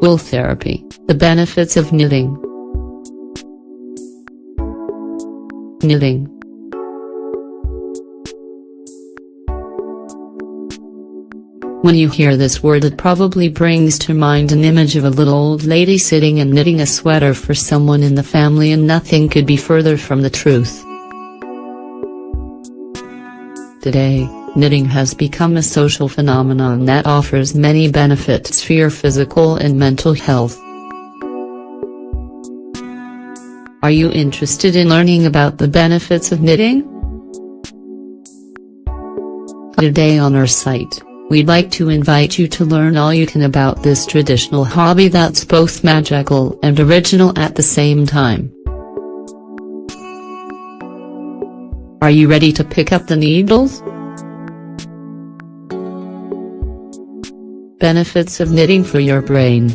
Wool therapy, the benefits of knitting. Knitting. When you hear this word, it probably brings to mind an image of a little old lady sitting and knitting a sweater for someone in the family, and nothing could be further from the truth. Today, knitting has become a social phenomenon that offers many benefits for your physical and mental health. Are you interested in learning about the benefits of knitting? Today on our site, we'd like to invite you to learn all you can about this traditional hobby that's both magical and original at the same time. Are you ready to pick up the needles? Benefits of knitting for your brain.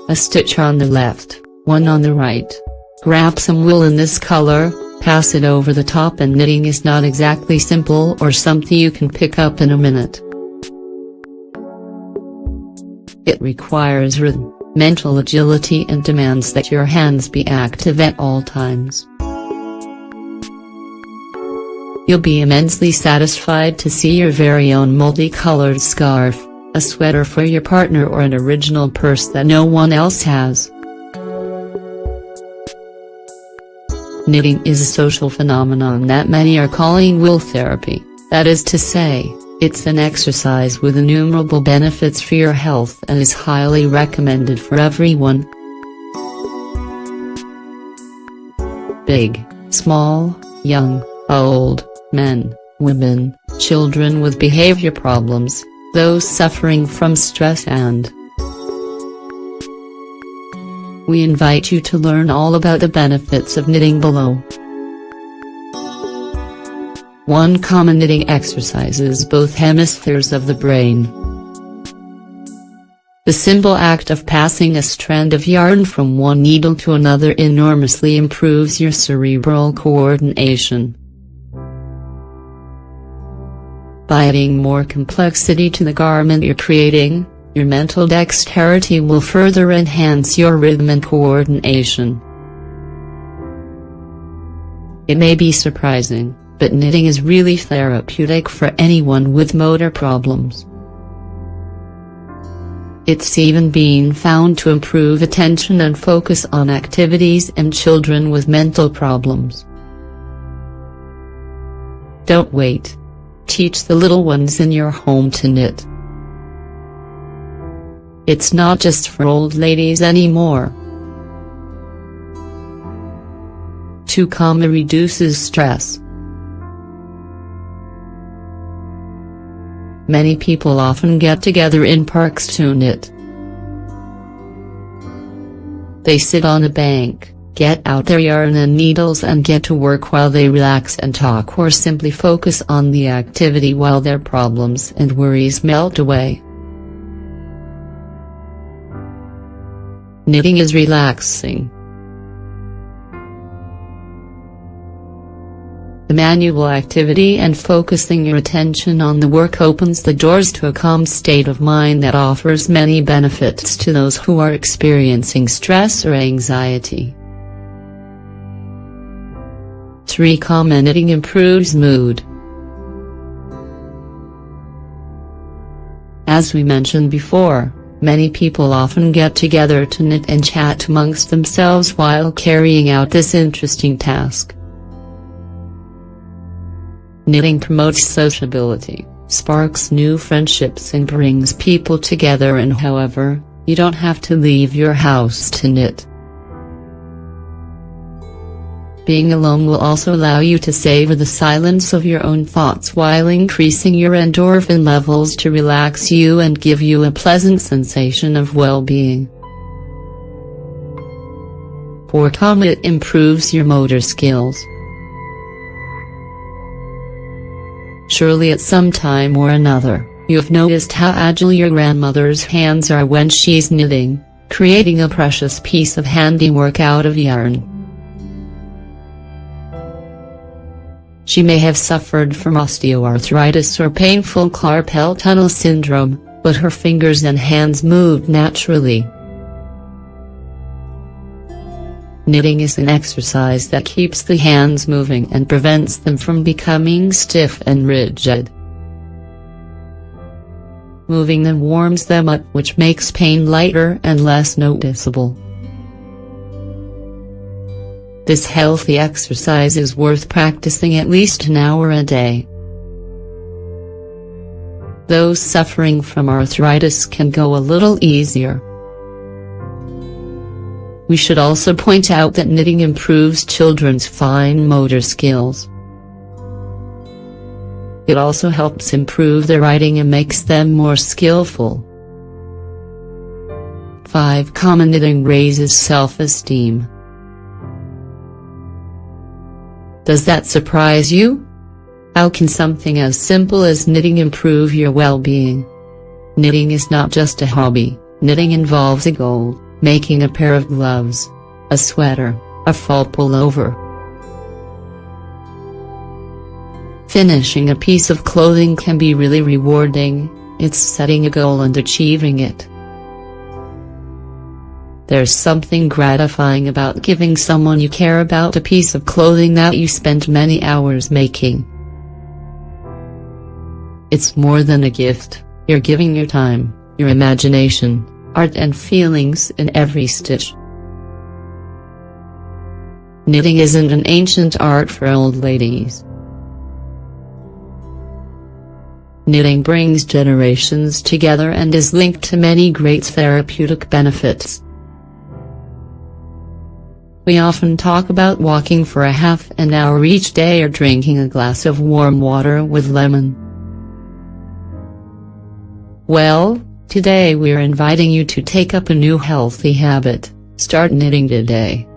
A stitch on the left, one on the right. Grab some wool in this color, pass it over the top, and knitting is not exactly simple or something you can pick up in a minute. It requires rhythm, mental agility, and demands that your hands be active at all times. You'll be immensely satisfied to see your very own multicolored scarf, a sweater for your partner, or an original purse that no one else has. Knitting is a social phenomenon that many are calling wool therapy. That is to say, it's an exercise with innumerable benefits for your health and is highly recommended for everyone. Big, small, young, old, men, women, children with behavior problems, those suffering from stress, and we invite you to learn all about the benefits of knitting below. 1. Common knitting exercises both hemispheres of the brain. The simple act of passing a strand of yarn from one needle to another enormously improves your cerebral coordination. By adding more complexity to the garment you're creating, your mental dexterity will further enhance your rhythm and coordination. It may be surprising, but knitting is really therapeutic for anyone with motor problems. It's even been found to improve attention and focus on activities in children with mental problems. Don't wait. Teach the little ones in your home to knit. It's not just for old ladies anymore. 2. Reduces stress. Many people often get together in parks to knit. They sit on a bank, get out their yarn and needles, and get to work while they relax and talk, or simply focus on the activity while their problems and worries melt away. Knitting is relaxing. The manual activity and focusing your attention on the work opens the doors to a calm state of mind that offers many benefits to those who are experiencing stress or anxiety. 3. Knitting improves mood. As we mentioned before, many people often get together to knit and chat amongst themselves while carrying out this interesting task. Knitting promotes sociability, sparks new friendships, and brings people together, and however, you don't have to leave your house to knit. Being alone will also allow you to savor the silence of your own thoughts while increasing your endorphin levels to relax you and give you a pleasant sensation of well-being. 4. It improves your motor skills. Surely at some time or another, you have noticed how agile your grandmother's hands are when she's knitting, creating a precious piece of handiwork out of yarn. She may have suffered from osteoarthritis or painful carpal tunnel syndrome, but her fingers and hands moved naturally. Knitting is an exercise that keeps the hands moving and prevents them from becoming stiff and rigid. Moving them warms them up, which makes pain lighter and less noticeable. This healthy exercise is worth practicing at least an hour a day. Those suffering from arthritis can go a little easier. We should also point out that knitting improves children's fine motor skills. It also helps improve their writing and makes them more skillful. 5. Common knitting raises self-esteem. Does that surprise you? How can something as simple as knitting improve your well-being? Knitting is not just a hobby. Knitting involves a goal: making a pair of gloves, a sweater, a fall pullover. Finishing a piece of clothing can be really rewarding. It's setting a goal and achieving it. There's something gratifying about giving someone you care about a piece of clothing that you spent many hours making. It's more than a gift. You're giving your time, your imagination, art and feelings in every stitch. Knitting isn't an ancient art for old ladies. Knitting brings generations together and is linked to many great therapeutic benefits. We often talk about walking for a half an hour each day or drinking a glass of warm water with lemon. Well, today we're inviting you to take up a new healthy habit. Start knitting today.